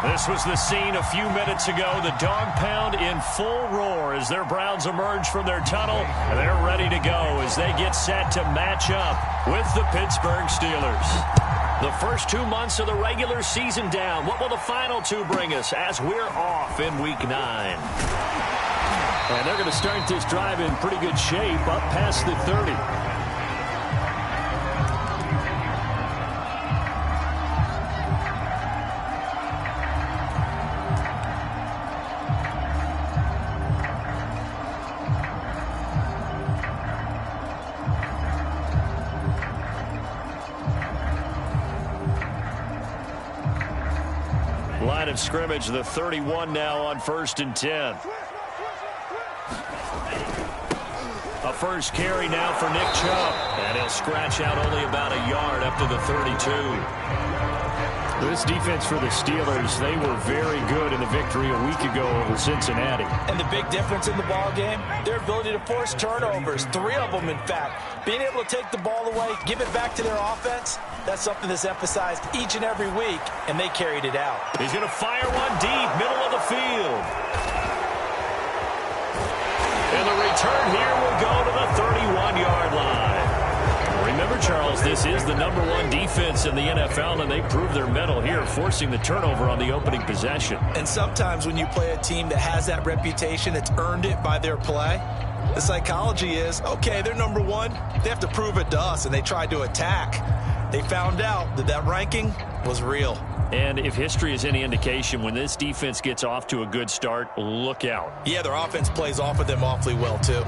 This was the scene a few minutes ago. The dog pound in full roar as their Browns emerge from their tunnel. And they're ready to go as they get set to match up with the Pittsburgh Steelers. The first 2 months of the regular season down. What will the final two bring us as we're off in Week 9? And they're going to start this drive in pretty good shape up past the 30. Line of scrimmage, the 31 now on 1st and 10. A first carry now for Nick Chubb. And he'll scratch out only about a yard up to the 32. This defense for the Steelers, they were very good in the victory a week ago over Cincinnati. And the big difference in the ball game, their ability to force turnovers, 3 of them in fact. Being able to take the ball away, give it back to their offense, that's something that's emphasized each and every week, and they carried it out. He's going to fire one deep, middle of the field. And the return here will go to the 31-yard line. Remember, Charles, this is the #1 defense in the NFL, and they proved their mettle here, forcing the turnover on the opening possession. And sometimes when you play a team that has that reputation, that's earned it by their play, the psychology is, okay, they're #1. They have to prove it to us, and they tried to attack. They found out that that ranking was real. And if history is any indication, when this defense gets off to a good start, look out. Yeah, their offense plays off of them awfully well, too.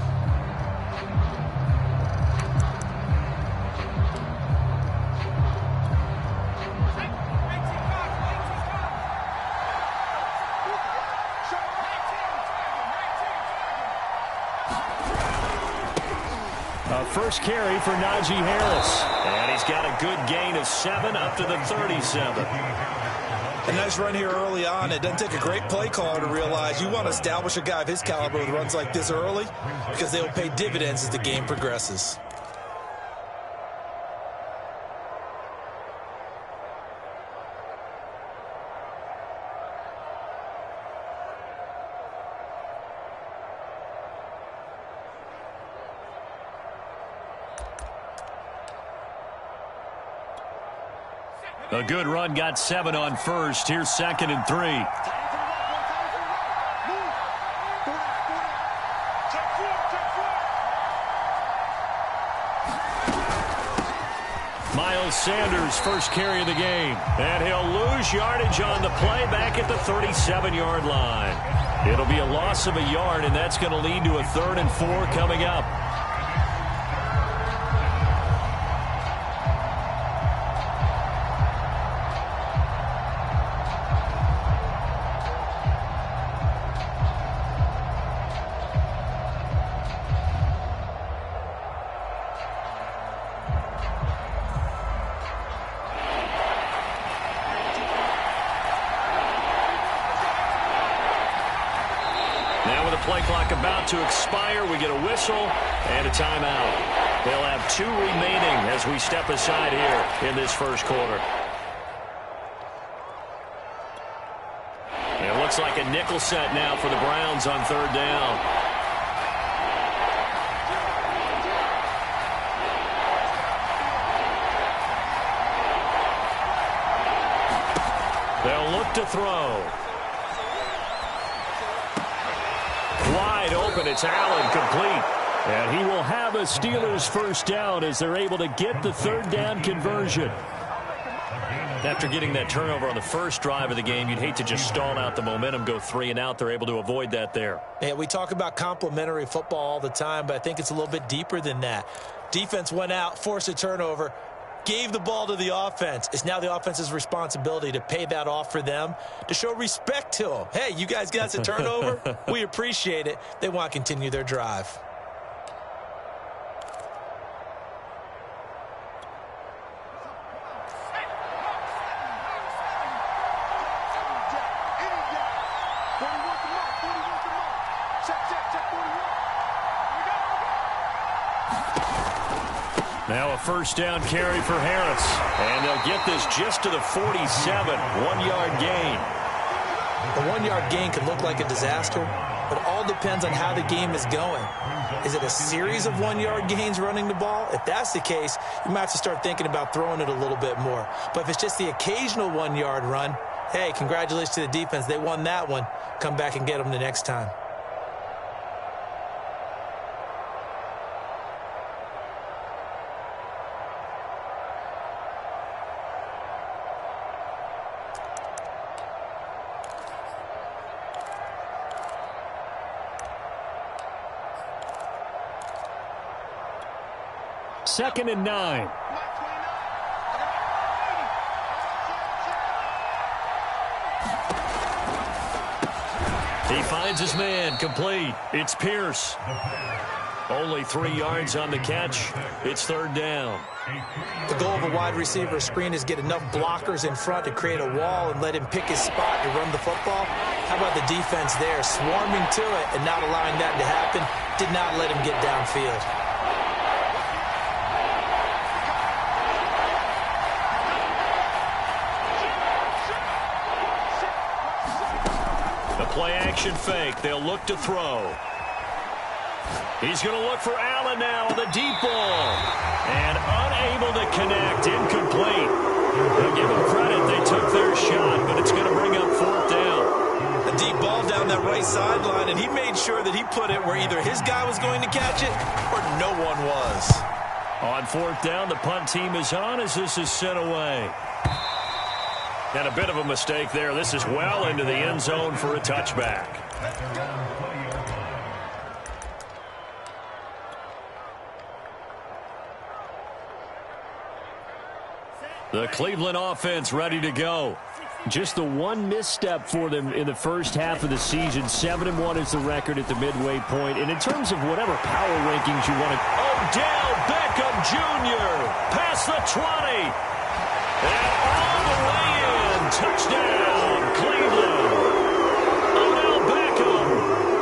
First carry for Najee Harris. And he's got a good gain of 7 up to the 37. A nice run here early on. It doesn't take a great play caller to realize you want to establish a guy of his caliber with runs like this early because they will pay dividends as the game progresses. A good run, got 7 on first. Here's 2nd and 3. Miles Sanders, first carry of the game. And he'll lose yardage on the play back at the 37-yard line. It'll be a loss of a yard, and that's going to lead to a 3rd and 4 coming up. Play clock about to expire. We get a whistle and a timeout. They'll have 2 remaining as we step aside here in this first quarter. It looks like a nickel set now for the Browns on 3rd down. They'll look to throw. Wide open, it's Allen, complete. And he will have a Steelers first down as they're able to get the 3rd down conversion. After getting that turnover on the first drive of the game, you'd hate to just stall out the momentum, go 3 and out. They're able to avoid that there. Yeah, we talk about complementary football all the time, but I think it's a little bit deeper than that. Defense went out, forced a turnover, gave the ball to the offense. It's now the offense's responsibility to pay that off for them, to show respect to them. Hey, you guys got us a turnover. We appreciate it. They want to continue their drive. Now a first down carry for Harris. And they'll get this just to the 47. 1-yard gain. A 1-yard gain can look like a disaster, but it all depends on how the game is going. Is it a series of 1-yard gains running the ball? If that's the case, you might have to start thinking about throwing it a little bit more. But if it's just the occasional 1-yard run, hey, congratulations to the defense. They won that one. Come back and get them the next time. Second and 9. He finds his man, complete. It's Pierce. Only 3 yards on the catch. It's third down. The goal of a wide receiver screen is get enough blockers in front to create a wall and let him pick his spot to run the football. How about the defense there, swarming to it and not allowing that to happen? Did not let him get downfield. Play-action fake. They'll look to throw. He's going to look for Allen now on the deep ball. And unable to connect. Incomplete. They'll give them credit. They took their shot, but it's going to bring up fourth down. A deep ball down that right sideline, and he made sure that he put it where either his guy was going to catch it or no one was. On fourth down, the punt team is on as this is sent away. And a bit of a mistake there. This is well into the end zone for a touchback. The Cleveland offense ready to go. Just the one misstep for them in the first half of the season. 7-1 is the record at the midway point. And in terms of whatever power rankings you want to... Odell Beckham Jr. past the 20. And all the way in. Touchdown, Cleveland. Odell Beckham,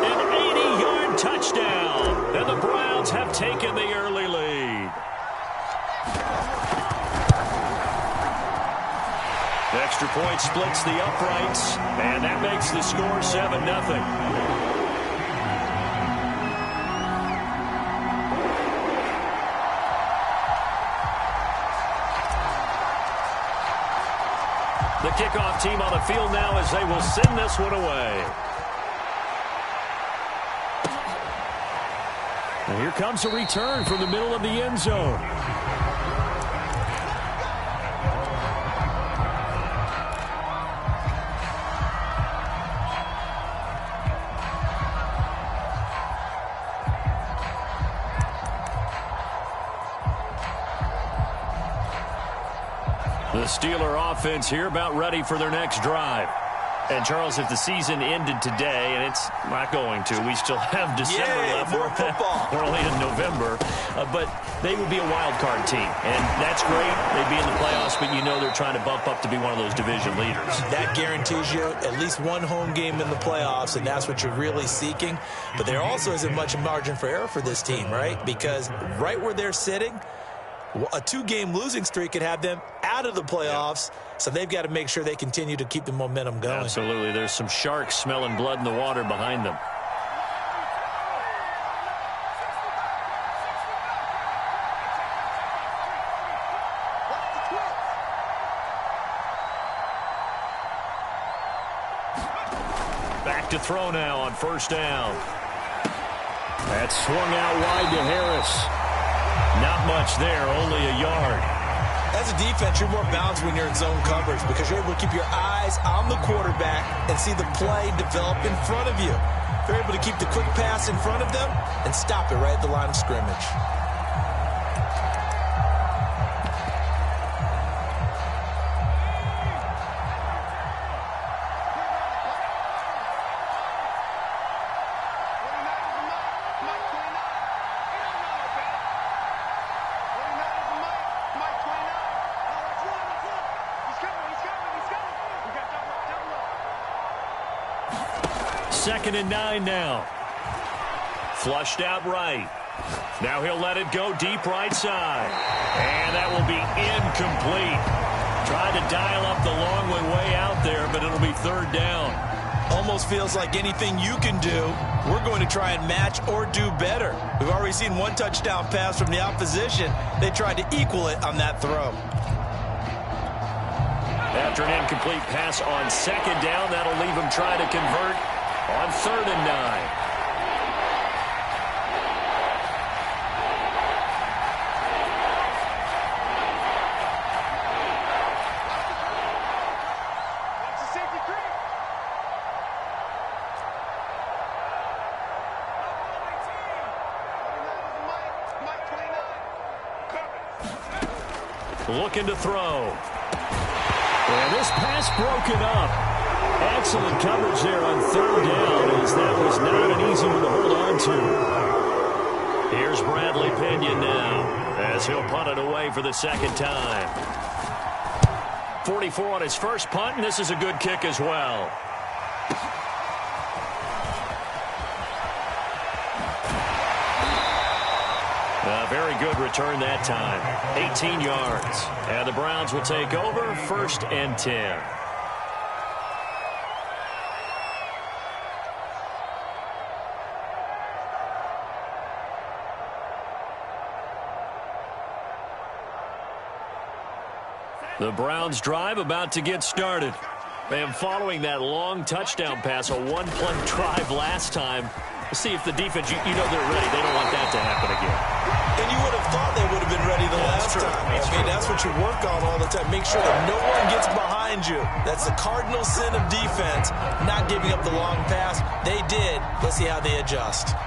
an 80-yard touchdown. And the Browns have taken the early lead. Extra point splits the uprights, and that makes the score 7-0. The kickoff team on the field now as they will send this one away. And here comes a return from the middle of the end zone. The Steeler offense here about ready for their next drive. And, Charles, if the season ended today, and it's not going to, we still have December left. More football. We're only in November. But they would be a wild card team. And that's great. They'd be in the playoffs, but you know they're trying to bump up to be one of those division leaders. That guarantees you at least one home game in the playoffs, and that's what you're really seeking. But there also isn't much margin for error for this team, right? Because right where they're sitting, a 2-game losing streak could have them out of the playoffs, so they've got to make sure they continue to keep the momentum going. Absolutely. There's some sharks smelling blood in the water behind them. Back to throw now on first down. That's swung out wide to Harris. Not much there, only a yard. As a defense, you're more balanced when you're in zone coverage because you're able to keep your eyes on the quarterback and see the play develop in front of you. You're able to keep the quick pass in front of them and stop it right at the line of scrimmage. Second and 9 now. Flushed out right. Now he'll let it go deep right side. And that will be incomplete. Tried to dial up the long way out there, but it'll be third down. Almost feels like anything you can do, we're going to try and match or do better. We've already seen one touchdown pass from the opposition. They tried to equal it on that throw. After an incomplete pass on second down, that'll leave him trying to convert on 3rd and 9. Looking to throw. And this pass broken up. Excellent coverage there on 3rd down, as that was not an easy one to hold on to. Here's Bradley Pinion now, as he'll punt it away for the 2nd time. 44 on his first punt, and this is a good kick as well. A very good return that time. 18 yards. And the Browns will take over 1st and 10. The Browns drive about to get started. And following that long touchdown pass, a one-play drive last time, see if the defense, you know they're ready. They don't want that to happen again. And you would have thought they would have been ready the last time. That's what you work on all the time. Make sure that no one gets behind you. That's the cardinal sin of defense, not giving up the long pass. They did. Let's see how they adjust.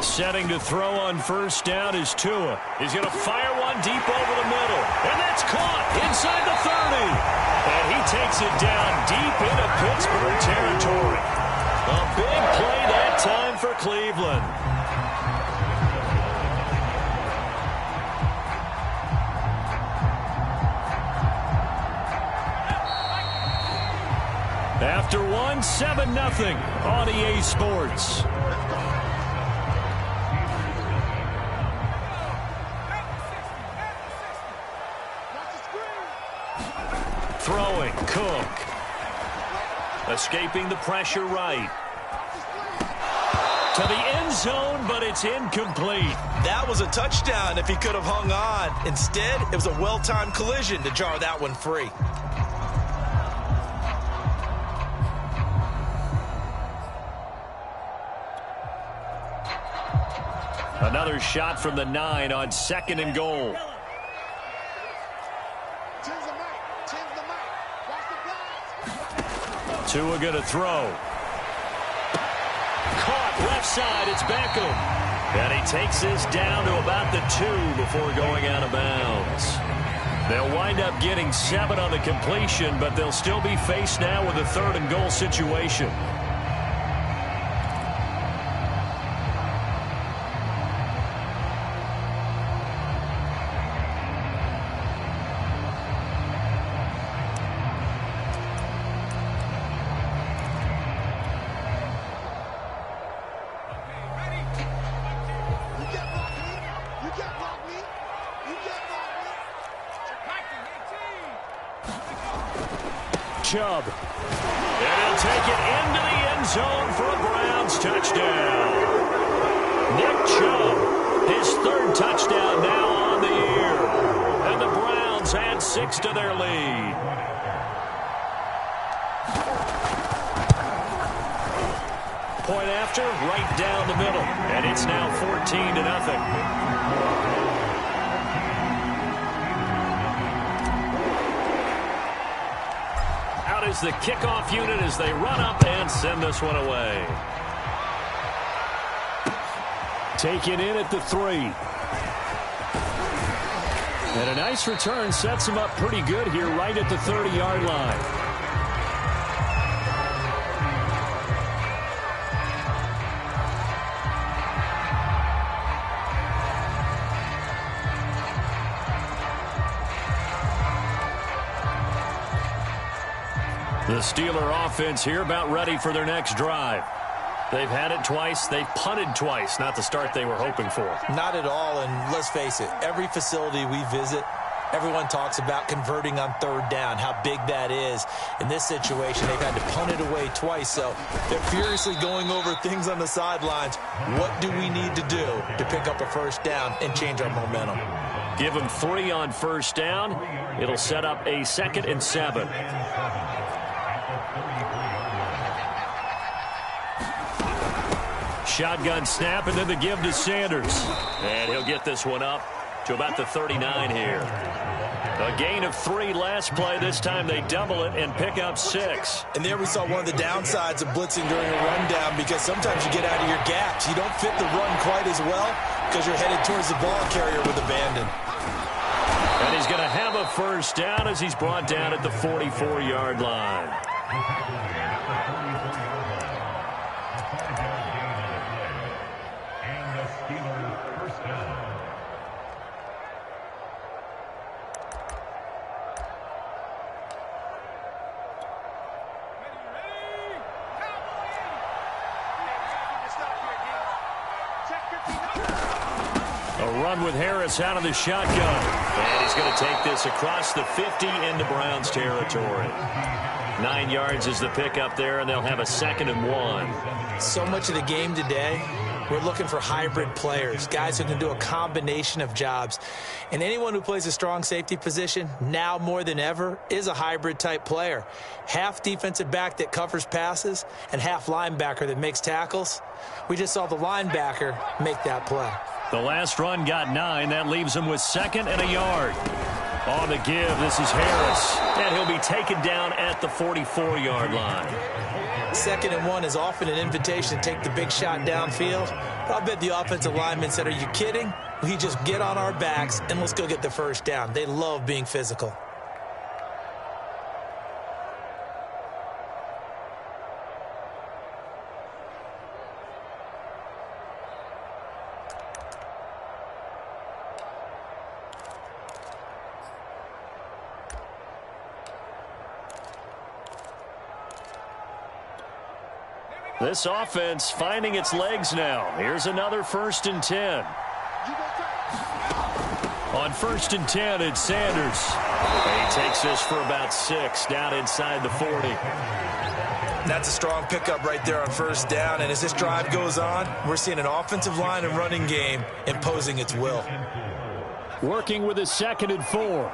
Setting to throw on 1st down is Tua. He's going to fire one deep over the middle. And that's caught inside the 30. And he takes it down deep into Pittsburgh territory. A big play that time for Cleveland. After one, 7-0 on EA Sports. Throwing, Cook. Escaping the pressure right. To the end zone, but it's incomplete. That was a touchdown if he could have hung on. Instead, it was a well-timed collision to jar that one free. Another shot from the 9 on 2nd and goal. Tua going to throw. Caught left side. It's Beckham. And he takes this down to about the 2 before going out of bounds. They'll wind up getting 7 on the completion, but they'll still be faced now with a 3rd and goal situation. Chubb. And he'll take it into the end zone for a Browns touchdown. Nick Chubb, his 3rd touchdown now on the year. And the Browns add 6 to their lead. Point after, right down the middle. And it's now 14-0. Is the kickoff unit as they run up and send this one away. Taken in at the 3. And a nice return sets him up pretty good here right at the 30-yard line. The Steeler offense here about ready for their next drive. They've had it twice. They've punted twice. Not the start they were hoping for. Not at all, and let's face it, every facility we visit, Everyone talks about converting on third down, how big that is. In this situation, they've had to punt it away twice, so they're furiously going over things on the sidelines. What do we need to do to pick up a first down and change our momentum? Give them 3 on first down. It'll set up a 2nd and 7. Shotgun snap, and then the give to Sanders. And he'll get this one up to about the 39 here. A gain of 3 last play. This time they double it and pick up 6. And there we saw one of the downsides of blitzing during a rundown, because sometimes you get out of your gaps. You don't fit the run quite as well because you're headed towards the ball carrier with abandon. And he's going to have a first down as he's brought down at the 44-yard line. Run with Harris out of the shotgun. And he's going to take this across the 50 into Browns territory. 9 yards is the pickup there, and they'll have a 2nd and 1. So much of the game today, we're looking for hybrid players, guys who can do a combination of jobs. And anyone who plays a strong safety position, now more than ever, is a hybrid-type player. Half defensive back that covers passes and half linebacker that makes tackles. We just saw the linebacker make that play. The last run got 9. That leaves him with 2nd and a yard. On the give, this is Harris. And he'll be taken down at the 44-yard line. 2nd and 1 is often an invitation to take the big shot downfield. But I bet the offensive lineman said, "Are you kidding? We just get on our backs and let's go get the first down." They love being physical. This offense finding its legs now. Here's another 1st and 10. On 1st and 10, it's Sanders. He takes this for about 6 down inside the 40. That's a strong pickup right there on first down. And as this drive goes on, we're seeing an offensive line and running game imposing its will. Working with a 2nd and 4.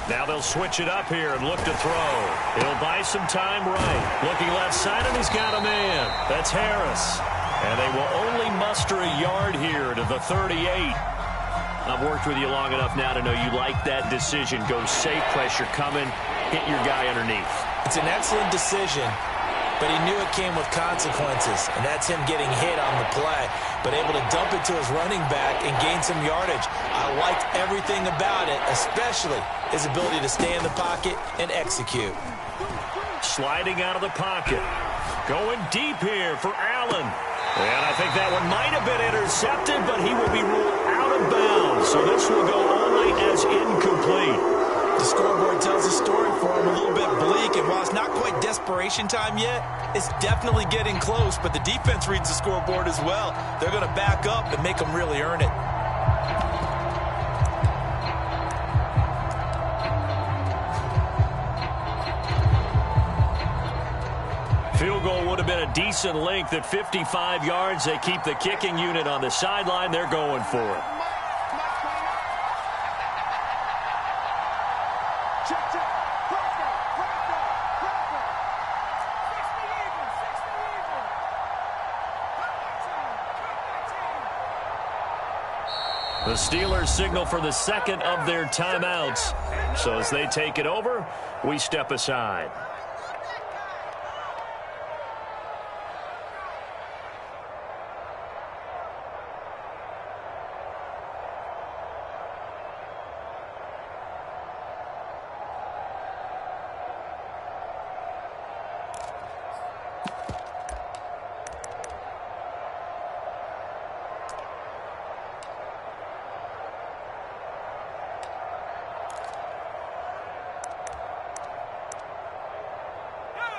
Now they'll switch it up here and look to throw. He'll buy some time right. Looking left side, and he's got a man. That's Harris. And they will only muster a yard here to the 38. I've worked with you long enough now to know you like that decision. Go safe, pressure coming, hit your guy underneath. It's an excellent decision, but he knew it came with consequences, and that's him getting hit on the play, but able to dump it to his running back and gain some yardage. I liked everything about it, especially his ability to stay in the pocket and execute. Sliding out of the pocket. Going deep here for Allen. And I think that one might have been intercepted, but he will be ruled out of bounds. So this will go only as incomplete. The scoreboard tells a story for him, a little bit bleak, and while it's not quite desperation time yet, it's definitely getting close, but the defense reads the scoreboard as well. They're going to back up and make them really earn it. Field goal would have been a decent length at 55 yards. They keep the kicking unit on the sideline. They're going for it. The Steelers signal for the 2nd of their timeouts. So as they take it over, we step aside.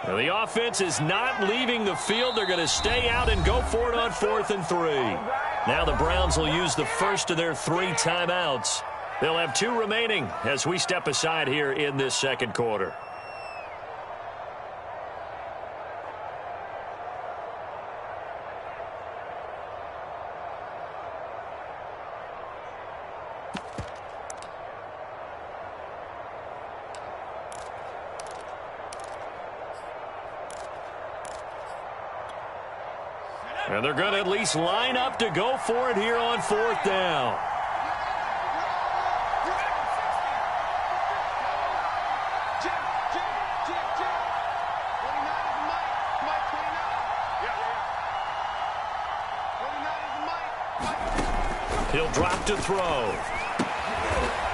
Well, the offense is not leaving the field. They're going to stay out and go for it on 4th and 3. Now the Browns will use the first of their 3 timeouts. They'll have 2 remaining as we step aside here in this second quarter. And they're going to at least line up to go for it here on 4th down. He'll drop to throw.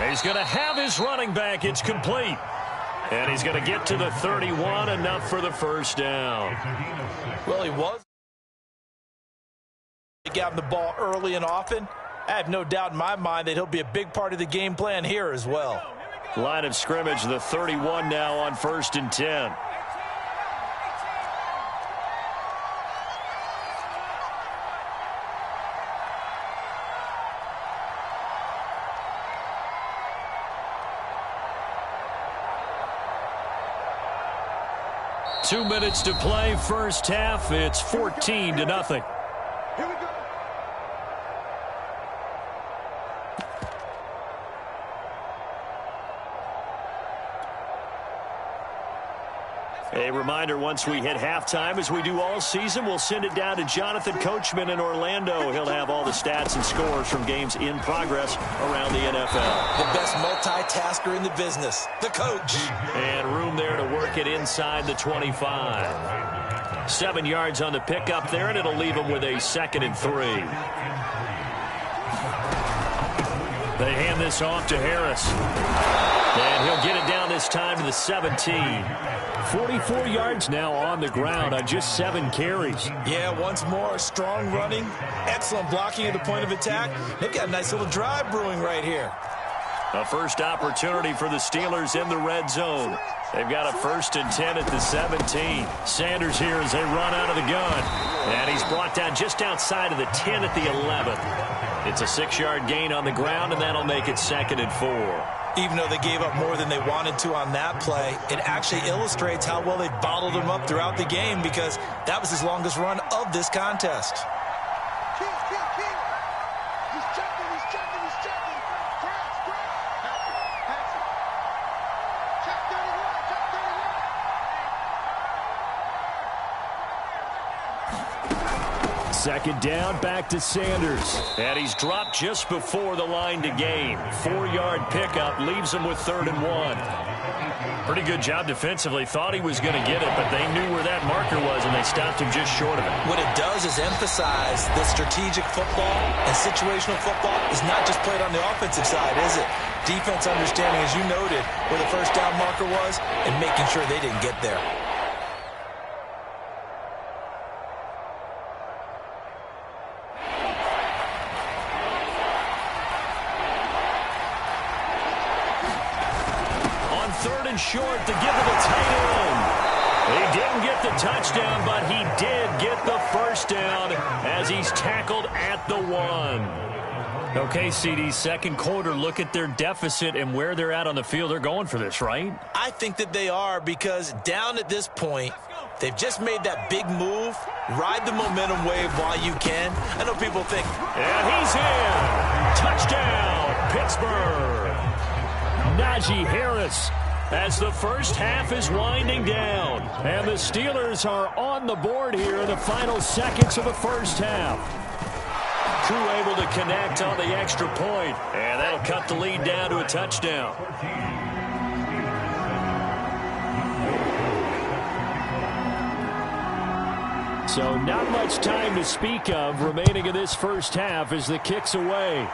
He's going to have his running back. It's complete. And he's going to get to the 31, enough for the first down. Well, he was. Got him the ball early and often. I have no doubt in my mind that he'll be a big part of the game plan here as well. Line of scrimmage, the 31 now on 1st and 10. Two minutes to play, first half. It's 14-0. Here we go. A reminder, once we hit halftime, as we do all season, we'll send it down to Jonathan Coachman in Orlando. He'll have all the stats and scores from games in progress around the NFL. The best multitasker in the business, the coach. And room there to work it inside the 25. 7 yards on the pickup there, and it'll leave him with a 2nd and 3. They hand this off to Harris. And he'll get it down this time to the 17. 44 yards now on the ground on just 7 carries. Yeah, once more, strong running, excellent blocking at the point of attack. They've got a nice little drive brewing right here. A first opportunity for the Steelers in the red zone. They've got a 1st and 10 at the 17. Sanders here as they run out of the gun. And he's brought down just outside of the 10 at the 11. It's a 6-yard gain on the ground, and that'll make it 2nd and 4. Even though they gave up more than they wanted to on that play, it actually illustrates how well they bottled him up throughout the game, because that was his longest run of this contest. Second down, back to Sanders. And he's dropped just before the line to gain. 4-yard pickup leaves him with 3rd and 1. Pretty good job defensively. Thought he was going to get it, but they knew where that marker was, and they stopped him just short of it. What it does is emphasize that strategic football and situational football is not just played on the offensive side, is it? Defense understanding, as you noted, where the first down marker was and making sure they didn't get there. Short to give it a tight end. He didn't get the touchdown, but he did get the first down as he's tackled at the 1. Okay, CD, second quarter, look at their deficit and where they're at on the field. They're going for this, right? I think that they are, because down at this point, they've just made that big move. Ride the momentum wave while you can. I know people think. And he's in. Touchdown, Pittsburgh. Najee Harris. As the first half is winding down. And the Steelers are on the board here in the final seconds of the first half. Crew able to connect on the extra point. And that'll cut the lead down to a touchdown. So not much time to speak of remaining in this first half as the kick's away.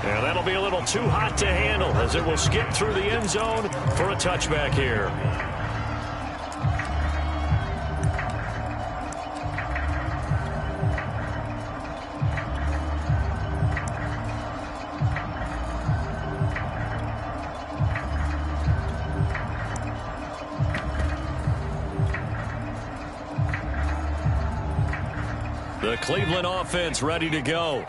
And that'll be a little too hot to handle as it will skip through the end zone for a touchback here. The Cleveland offense ready to go.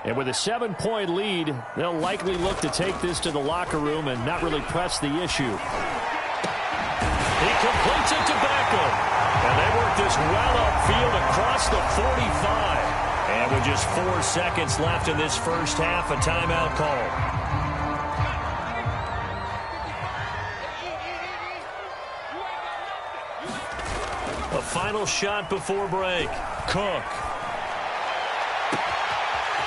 And with a 7-point lead, they'll likely look to take this to the locker room and not really press the issue. He completes it to Beckham. And they work this well upfield across the 45. And with just 4 seconds left in this first half, a timeout call. A final shot before break. Cook.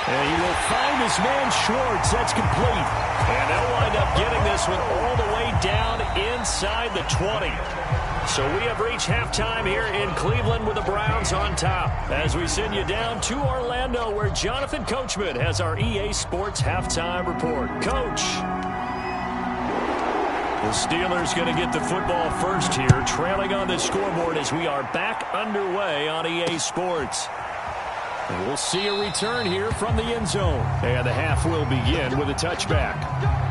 And he will find his man Schwartz. That's complete. And they'll wind up getting this one all the way down inside the 20. So we have reached halftime here in Cleveland with the Browns on top. As we send you down to Orlando, where Jonathan Coachman has our EA Sports halftime report. Coach. The Steelers going to get the football first here, trailing on the scoreboard as we are back underway on EA Sports. And we'll see a return here from the end zone. And the half will begin with a touchback.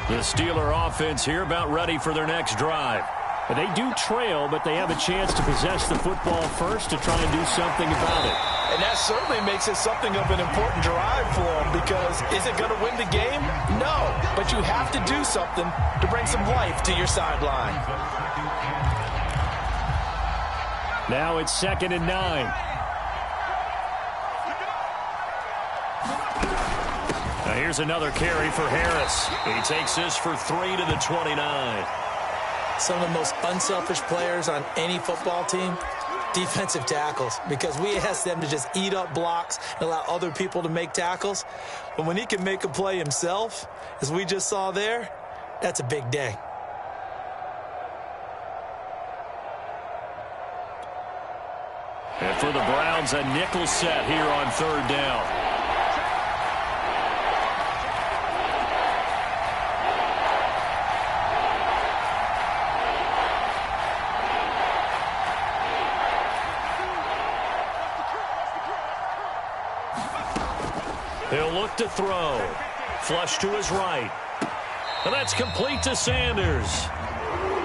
The Steeler offense here about ready for their next drive. But they do trail, but they have a chance to possess the football first to try and do something about it. And that certainly makes it something of an important drive for them, because is it going to win the game? No, but you have to do something to bring some life to your sideline. Now it's 2nd and 9. Now here's another carry for Harris. He takes this for 3 to the 29. Some of the most unselfish players on any football team, defensive tackles, because we ask them to just eat up blocks and allow other people to make tackles. But when he can make a play himself, as we just saw there, that's a big day. And for the Browns, a nickel set here on 3rd down. He'll look to throw. Flush to his right. And that's complete to Sanders.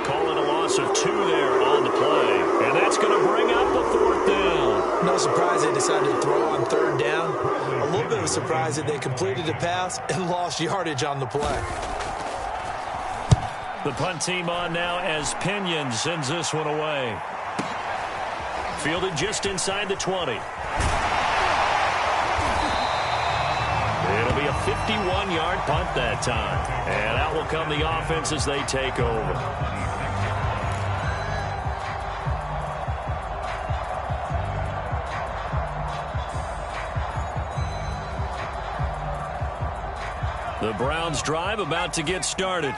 Call it a loss of 2 there on the play. And that's going to bring up the 4th down. No surprise they decided to throw on 3rd down. A little bit of a surprise that they completed a pass and lost yardage on the play. The punt team on now as Pinion sends this one away. Fielded just inside the 20. It'll be a 51-yard punt that time. And out will come the offense as they take over. The Browns drive about to get started.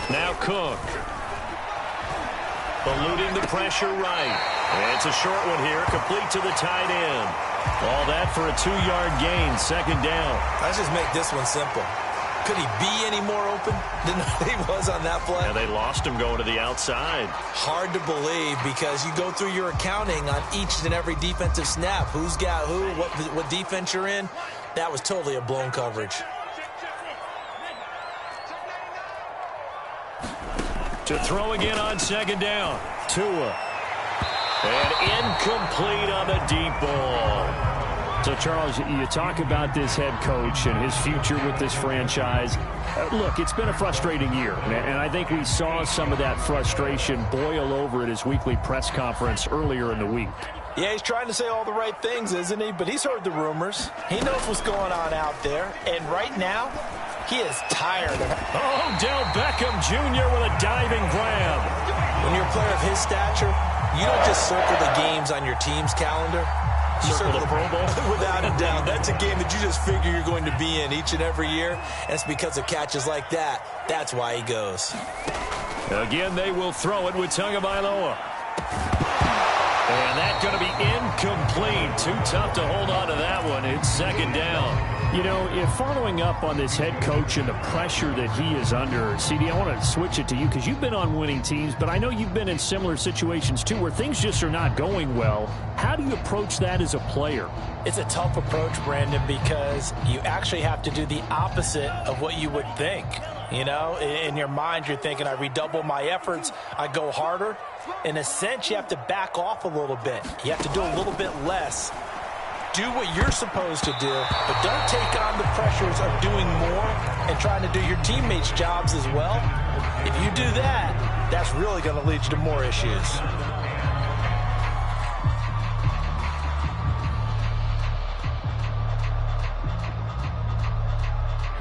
Now Cook. Eluding the pressure right. And it's a short one here, complete to the tight end. All that for a 2-yard gain, 2nd down. Let's just make this one simple. Could he be any more open than he was on that play? And they lost him going to the outside. Hard to believe, because you go through your accounting on each and every defensive snap. Who's got who, what defense you're in. That was totally a blown coverage. To throw again on 2nd down. Tua. And incomplete on the deep ball. So, Charles, you talk about this head coach and his future with this franchise. Look, it's been a frustrating year, and I think we saw some of that frustration boil over at his weekly press conference earlier in the week. Yeah, he's trying to say all the right things, isn't he? But he's heard the rumors. He knows what's going on out there. And right now, he is tired of it. Oh, Odell Beckham Jr. with a diving grab. When you're a player of his stature, you don't just circle the games on your team's calendar. You circle the Pro Bowl. Without a doubt. That's a game that you just figure you're going to be in each and every year. And it's because of catches like that. That's why he goes. Again, they will throw it with Tagovailoa. And that's going to be incomplete. Too tough to hold on to that one. It's second down. You know, if following up on this head coach and the pressure that he is under, CD, I want to switch it to you because you've been on winning teams, but I know you've been in similar situations too where things just are not going well. How do you approach that as a player? It's a tough approach, Brandon, because you actually have to do the opposite of what you would think. You know, in your mind, you're thinking, I redouble my efforts, I go harder. In a sense, you have to back off a little bit. You have to do a little bit less. Do what you're supposed to do, but don't take on the pressures of doing more and trying to do your teammates' jobs as well. If you do that, that's really going to lead you to more issues.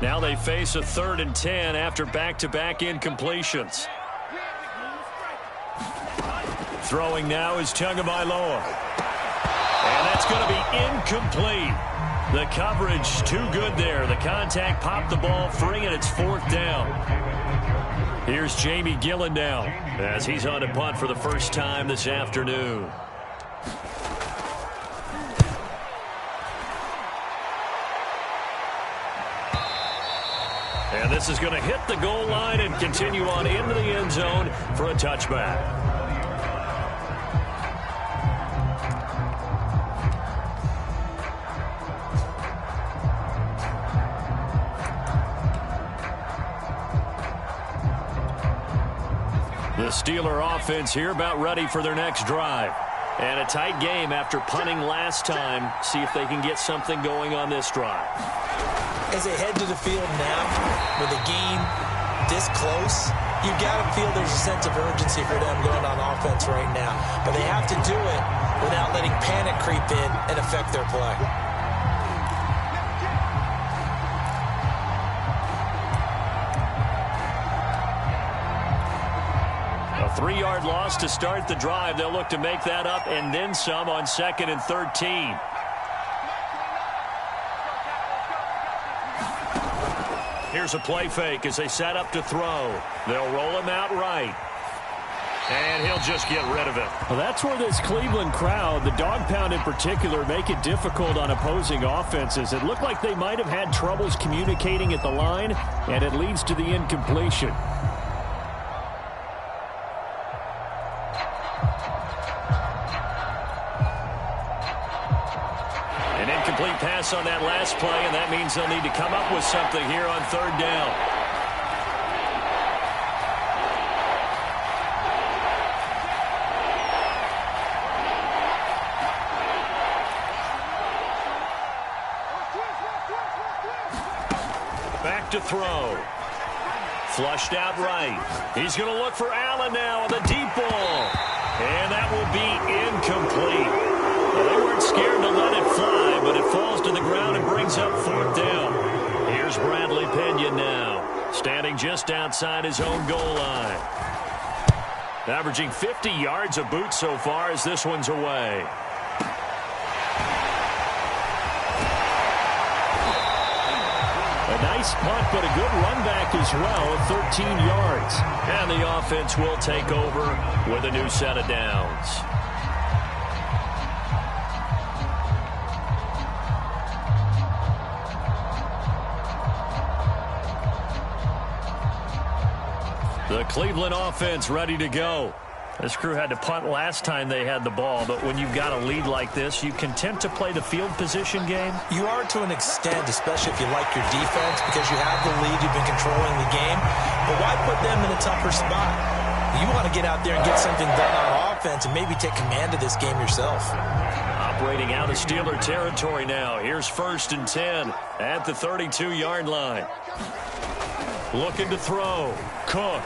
Now they face a 3rd and 10 after back-to-back incompletions. Throwing now is Tagovailoa. And that's going to be incomplete. The coverage too good there. The contact popped the ball free, and it's 4th down. Here's Jamie Gillen now as he's on a punt for the first time this afternoon. And this is going to hit the goal line and continue on into the end zone for a touchback. The Steeler offense here about ready for their next drive. And a tight game after punting last time. See if they can get something going on this drive. As they head to the field now, with the game this close, you've got to feel there's a sense of urgency for them going on offense right now. But they have to do it without letting panic creep in and affect their play. A 3-yard loss to start the drive. They'll look to make that up and then some on 2nd and 13. Here's a play fake as they set up to throw. They'll roll him out right. And he'll just get rid of it. Well, that's where this Cleveland crowd, the dog pound in particular, make it difficult on opposing offenses. It looked like they might have had troubles communicating at the line, and it leads to the incompletion. An incomplete pass on that last play, and that means they'll need to come up with something here on 3rd down. Back to throw. Flushed out right. He's going to look for Allen now on the deep ball. And that will be incomplete. Well, they weren't scared to let it fly, but it falls to the ground and brings up 4th down. Here's Bradley Pena now, standing just outside his own goal line. Averaging 50 yards a boot so far as this one's away. A nice punt, but a good run back as well, 13 yards. And the offense will take over with a new set of downs. The Cleveland offense ready to go. This crew had to punt last time they had the ball, but when you've got a lead like this, you content to play the field position game? You are to an extent, especially if you like your defense, because you have the lead, you've been controlling the game. But why put them in a tougher spot? You want to get out there and get something done on offense and maybe take command of this game yourself. Operating out of Steeler territory now. Here's 1st and 10 at the 32-yard line. Looking to throw. Cook.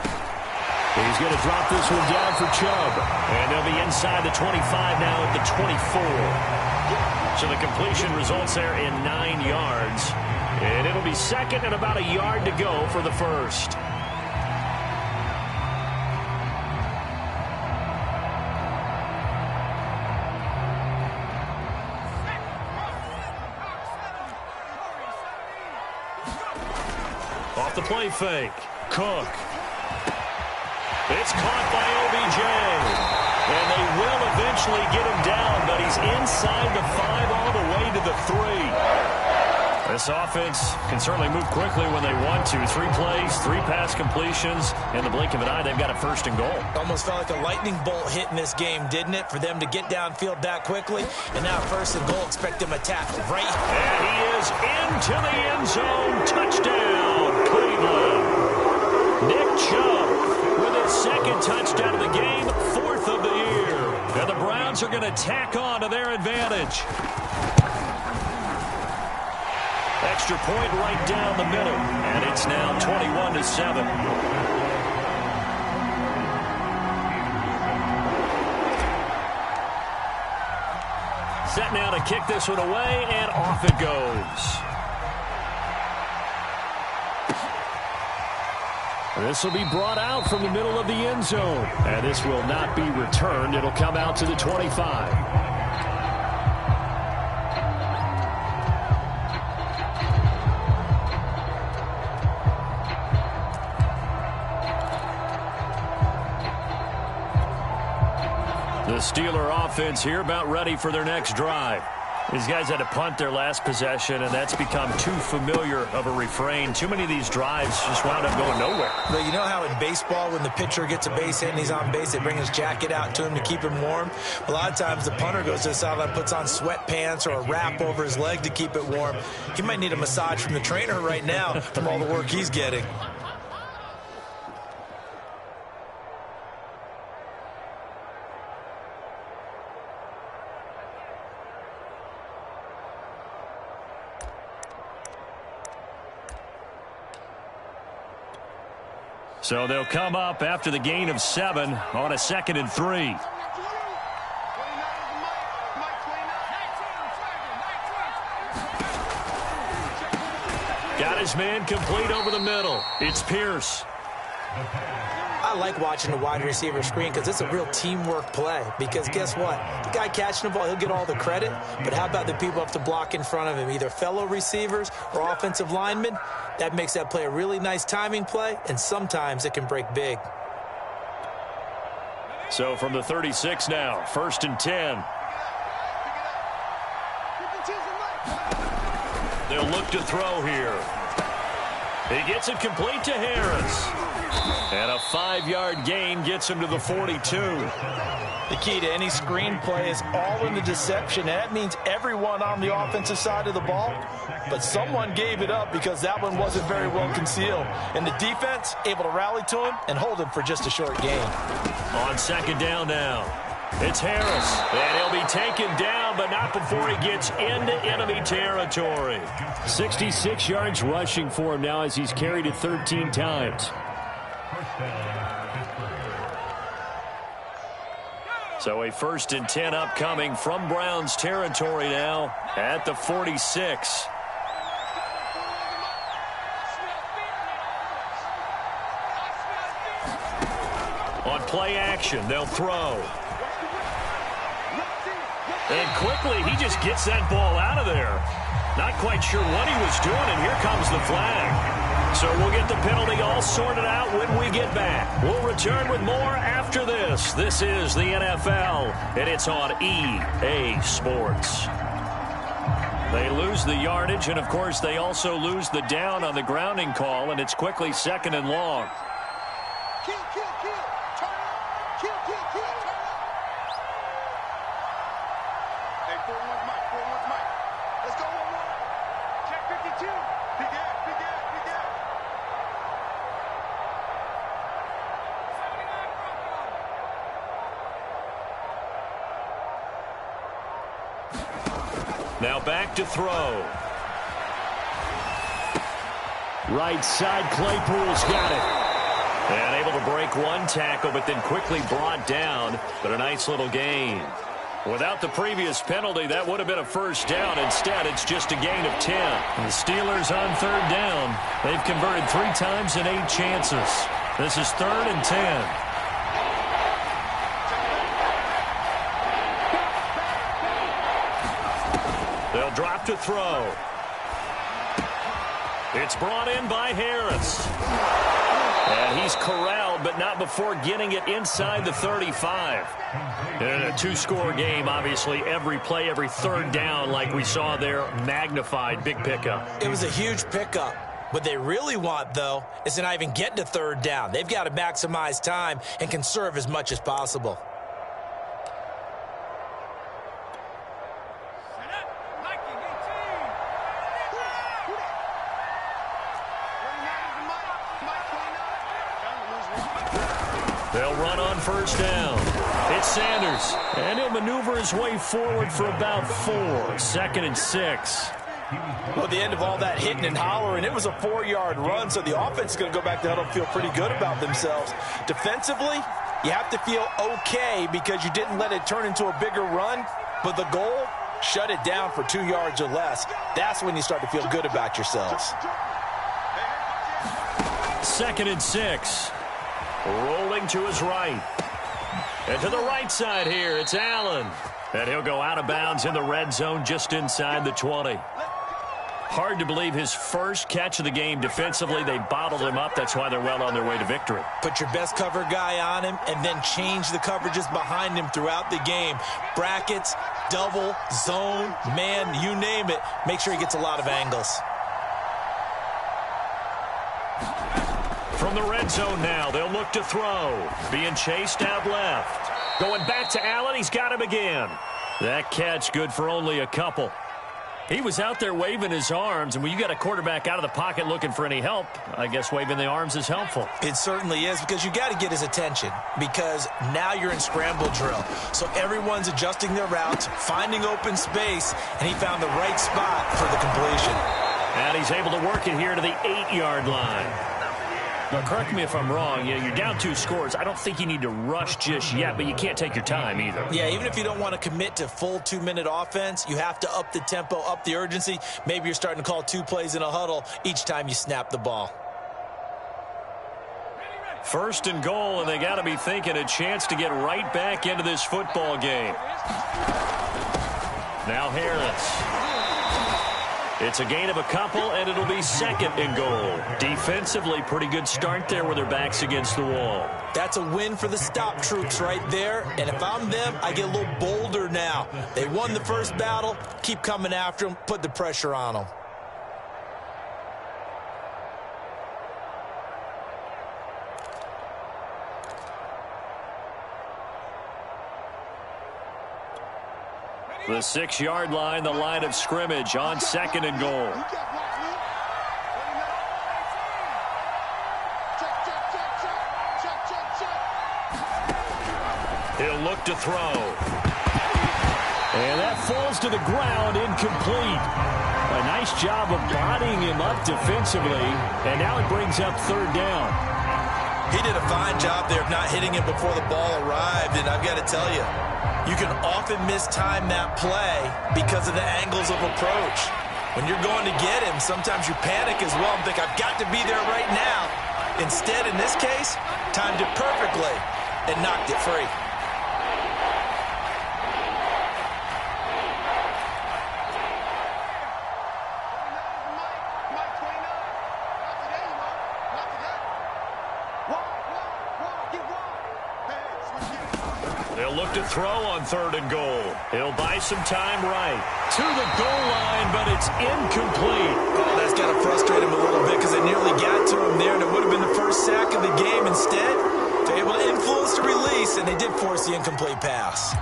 He's going to drop this one down for Chubb. And they'll be inside the 25 now at the 24. So the completion results there in 9 yards. And it'll be 2nd and about a yard to go for the first. Off the play fake. Cook. It's caught by OBJ. And they will eventually get him down, but he's inside the 5 all the way to the 3. This offense can certainly move quickly when they want to. 3 plays, 3 pass completions. In the blink of an eye, they've got a 1st and goal. Almost felt like a lightning bolt hit in this game, didn't it? For them to get downfield that quickly. And now 1st and goal, expect them to tackle, right? And he is into the end zone. Touchdown, Cleveland. Nick Chubb with his 2nd touchdown of the game, 4th of the year. And the Browns are going to tack on to their advantage. Extra point right down the middle, and it's now 21-7. Set now to kick this one away, and off it goes. This will be brought out from the middle of the end zone, and this will not be returned. It'll come out to the 25. The Steeler offense here about ready for their next drive. These guys had to punt their last possession, and that's become too familiar of a refrain. Too many of these drives just wound up going nowhere. But you know how in baseball, when the pitcher gets a base hit and he's on base, they bring his jacket out to him to keep him warm? A lot of times the punter goes to the sideline, puts on sweatpants or a wrap over his leg to keep it warm. He might need a massage from the trainer right now from all the work he's getting. So they'll come up after the gain of 7 on a 2nd and 3. Got his man complete over the middle. It's Pierce. I like watching the wide receiver screen because it's a real teamwork play. Because guess what? The guy catching the ball, he'll get all the credit. But how about the people up to block in front of him, either fellow receivers or offensive linemen? That makes that play a really nice timing play, and sometimes it can break big. So from the 36 now, 1st and 10. They'll look to throw here. He gets it complete to Harris. And a 5-yard gain gets him to the 42. The key to any screen play is all in the deception. And that means everyone on the offensive side of the ball. But someone gave it up because that one wasn't very well concealed. And the defense able to rally to him and hold him for just a short gain. On 2nd down now. It's Harris. And he'll be taken down, but not before he gets into enemy territory. 66 yards rushing for him now as he's carried it 13 times. So a 1st and 10 upcoming from Browns territory now at the 46. On play action, they'll throw. And quickly, he just gets that ball out of there. Not quite sure what he was doing, and here comes the flag. So we'll get the penalty all sorted out when we get back. We'll return with more after this. This is the NFL, and it's on EA Sports. They lose the yardage, and, of course, they also lose the down on the grounding call, and it's quickly 2nd and long. Kill, kill, kill. Turn up. Kill, kill, kill. Turn up. Hey, 4-1 Mike. 4-1 Mike. Let's go 1-1. Check 52. Big gap, big gap, big gap. Now back to throw. Right side, Claypool's got it. And able to break one tackle, but then quickly brought down. But a nice little gain. Without the previous penalty, that would have been a 1st down. Instead, it's just a gain of 10. And the Steelers on 3rd down. They've converted 3 times in 8 chances. This is 3rd and 10. They'll drop to throw. It's brought in by Harris. And he's corralled, but not before getting it inside the 35. In a two-score game, obviously, every play, every third down, like we saw there, magnified. Big pickup. It was a huge pickup. What they really want, though, is to not even get to third down. They've got to maximize time and conserve as much as possible. They'll run on first down. It's Sanders, and he'll maneuver his way forward for about 4. 2nd and 6. Well, at the end of all that hitting and hollering, it was a 4-yard run, so the offense is going to go back to huddle and feel pretty good about themselves. Defensively, you have to feel okay because you didn't let it turn into a bigger run, but the goal, shut it down for 2 yards or less. That's when you start to feel good about yourselves. 2nd and 6. Rolling to his right. And to the right side here, it's Allen. And he'll go out of bounds in the red zone just inside the 20. Hard to believe his first catch of the game defensively. They bottled him up. That's why they're well on their way to victory. Put your best cover guy on him and then change the coverages behind him throughout the game. Brackets, double, zone, man, you name it. Make sure he gets a lot of angles. From the red zone now, they'll look to throw. Being chased out left. Going back to Allen, he's got him again. That catch good for only a couple. He was out there waving his arms, and when you got a quarterback out of the pocket looking for any help, I guess waving the arms is helpful. It certainly is, because you got to get his attention, because now you're in scramble drill. So everyone's adjusting their routes, finding open space, and he found the right spot for the completion. And he's able to work it here to the 8-yard line. Now, correct me if I'm wrong. You're down 2 scores. I don't think you need to rush just yet, but you can't take your time either. Yeah, even if you don't want to commit to full 2-minute offense, you have to up the tempo, up the urgency. Maybe you're starting to call 2 plays in a huddle each time you snap the ball. 1st and goal, and they got to be thinking a chance to get right back into this football game. Now Harris. It's a gain of a couple, and it'll be 2nd and goal. Defensively, pretty good start there with their backs against the wall. That's a win for the stop troops right there, and if I'm them, I get a little bolder now. They won the first battle, keep coming after them, put the pressure on them. The 6-yard line, the line of scrimmage on 2nd and goal. He'll look to throw. And that falls to the ground, incomplete. A nice job of bodying him up defensively, and now it brings up 3rd down. He did a fine job there of not hitting him before the ball arrived, and I've got to tell you, you can often mistime that play because of the angles of approach. When you're going to get him, sometimes you panic as well and think, I've got to be there right now. Instead, in this case, timed it perfectly and knocked it free. They'll look to throw on 3rd and goal. He'll buy some time right. To the goal line, but it's incomplete. Oh, that's got to frustrate him a little bit because they nearly got to him there, and it would have been the first sack of the game. Instead, they're able to influence the release, and they did force the incomplete pass.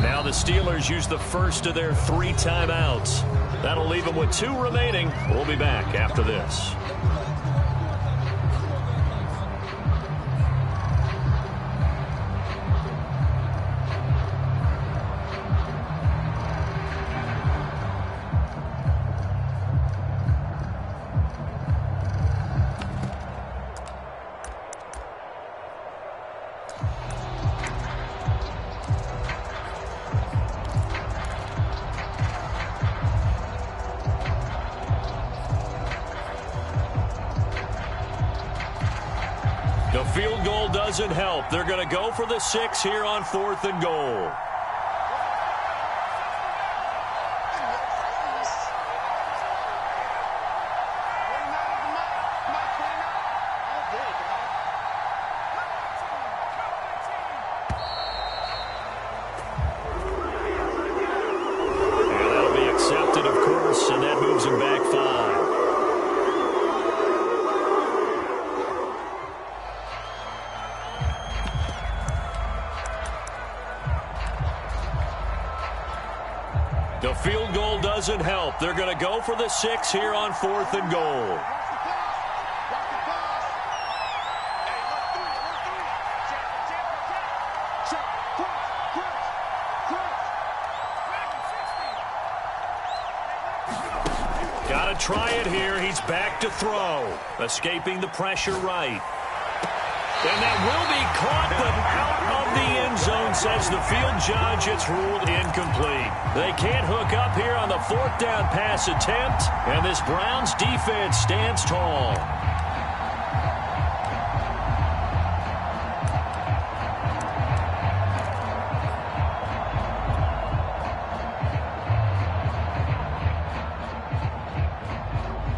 Now the Steelers use the first of their 3 timeouts. That'll leave them with 2 remaining. We'll be back after this. field goal doesn't help. They're going to go for the 6 here on 4th and goal. And that moves him back 5. The field goal doesn't help. They're going to go for the 6 here on 4th and goal. Got to try it here. He's back to throw. Escaping the pressure right. And that will be caught, but out of the end zone, says the field judge. It's ruled incomplete. They can't hook up here on the 4th down pass attempt, and this Browns defense stands tall.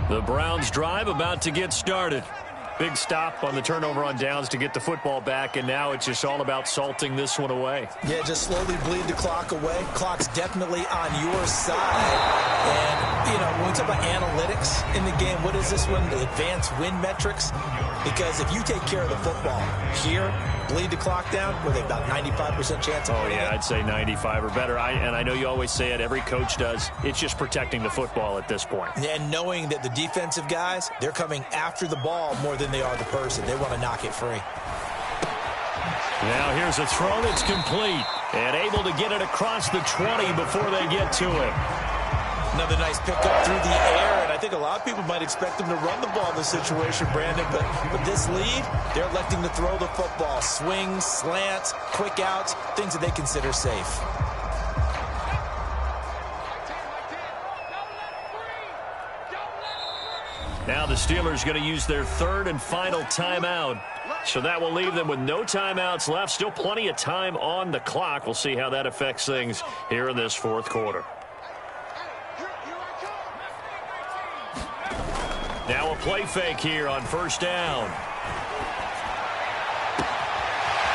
The Browns drive about to get started. Big stop on the turnover on downs to get the football back, and now it's just all about salting this one away. Yeah, just slowly bleed the clock away. Clock's definitely on your side. And, you know, when we talk about analytics in the game, what is this one? The advanced win metrics? Because if you take care of the football here, bleed the clock down, where they about 95% chance of winning it? I'd say 95 or better. And I know you always say it, every coach does. It's just protecting the football at this point. And knowing that the defensive guys, they're coming after the ball more than they are the person. They want to knock it free. Now here's a throw that's complete. And able to get it across the 20 before they get to it. Another nice pickup through the air, and I think a lot of people might expect them to run the ball in this situation, Brandon, but with this lead, they're electing to throw the football. Swings, slants, quick outs, things that they consider safe. Now the Steelers going to use their 3rd and final timeout. So that will leave them with no timeouts left. Still plenty of time on the clock. We'll see how that affects things here in this 4th quarter. Now a play fake here on 1st down.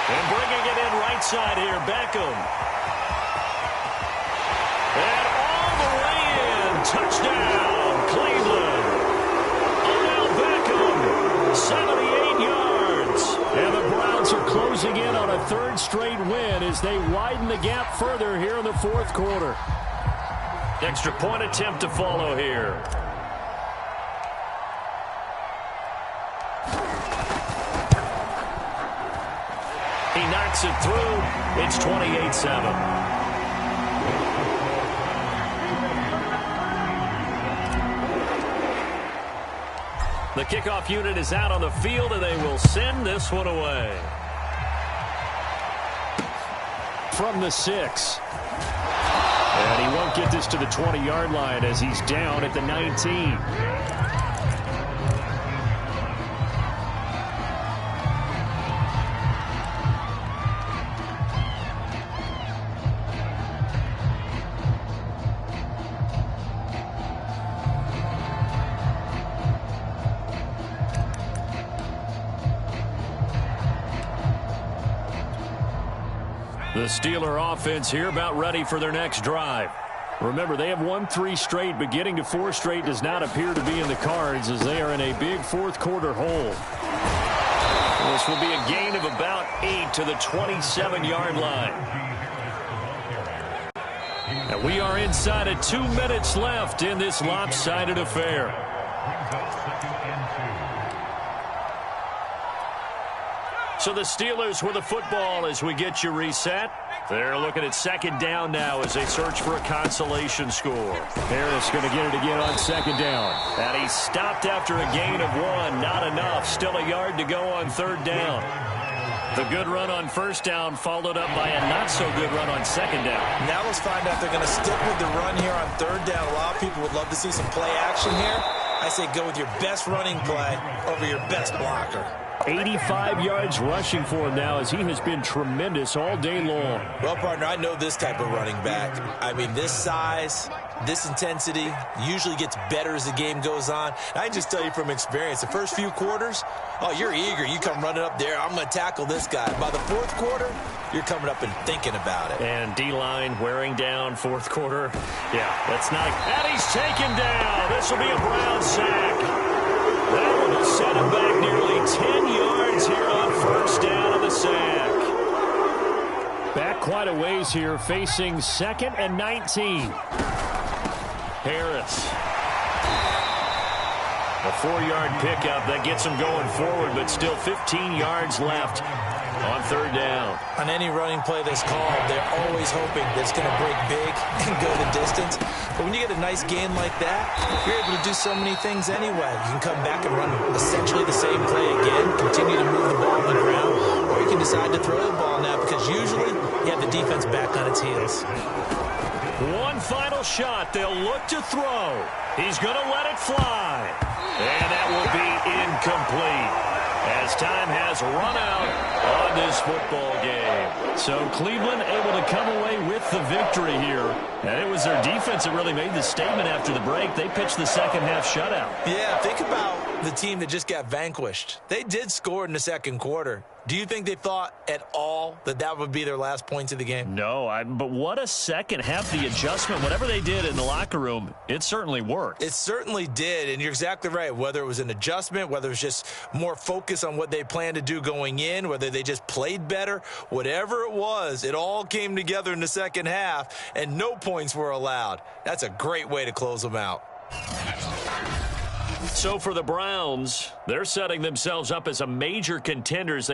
And bringing it in right side here, Beckham. And all the way in. Touchdown, Cleveland. Odell Beckham, 78 yards. And the Browns are closing in on a 3rd straight win as they widen the gap further here in the 4th quarter. Extra point attempt to follow here. He knocks it through. It's 28-7. The kickoff unit is out on the field, and they will send this one away. From the 6. And he won't get this to the 20-yard line as he's down at the 19. The Steeler offense here about ready for their next drive. Remember, they have won 3 straight, but getting to 4 straight does not appear to be in the cards as they are in a big 4th quarter hole. This will be a gain of about 8 to the 27-yard line. And we are inside of 2 minutes left in this lopsided affair. So the Steelers with the football as we get you reset. They're looking at 2nd down now as they search for a consolation score. Harris going to get it again on 2nd down. And he stopped after a gain of 1. Not enough. Still a yard to go on 3rd down. The good run on 1st down followed up by a not-so-good run on 2nd down. Now let's find out if they're going to stick with the run here on 3rd down. A lot of people would love to see some play action here. I say go with your best running play over your best blocker. 85 yards rushing for him now as he has been tremendous all day long. Well, partner, I know this type of running back. I mean, this size, this intensity usually gets better as the game goes on. And I can just tell you from experience, the first few quarters, oh, you're eager. You come running up there, I'm going to tackle this guy. By the fourth quarter, you're coming up and thinking about it. And D-line wearing down fourth quarter. Yeah, that's not. And he's taken down. This will be a Brown sack. That will set him back nearly 10 yards here on first down of the sack. Back quite a ways here, facing 2nd and 19. Harris. A 4-yard pickup. That gets him going forward, but still 15 yards left on third down. On any running play that's called, they're always hoping that it's going to break big and go the distance. But when you get a nice gain like that, you're able to do so many things anyway. You can come back and run essentially the same play again, continue to move the ball on the ground, or you can decide to throw the ball now because usually you have the defense back on its heels. One final shot. They'll look to throw. He's going to let it fly. And that will be incomplete as time has run out on this football game. So Cleveland able to come away with the victory here. And it was their defense that really made the statement after the break. They pitched the second half shutout. Yeah, think about the team that just got vanquished. They did score in the second quarter. Do you think they thought at all that that would be their last points of the game? No, but what a second half. The adjustment, whatever they did in the locker room, it certainly worked. It certainly did, and you're exactly right. Whether it was an adjustment, whether it was just more focus on what they planned to do going in, whether they just played better, whatever it was, it all came together in the second half, and no points were allowed. That's a great way to close them out. So for the Browns, they're setting themselves up as a major contenders.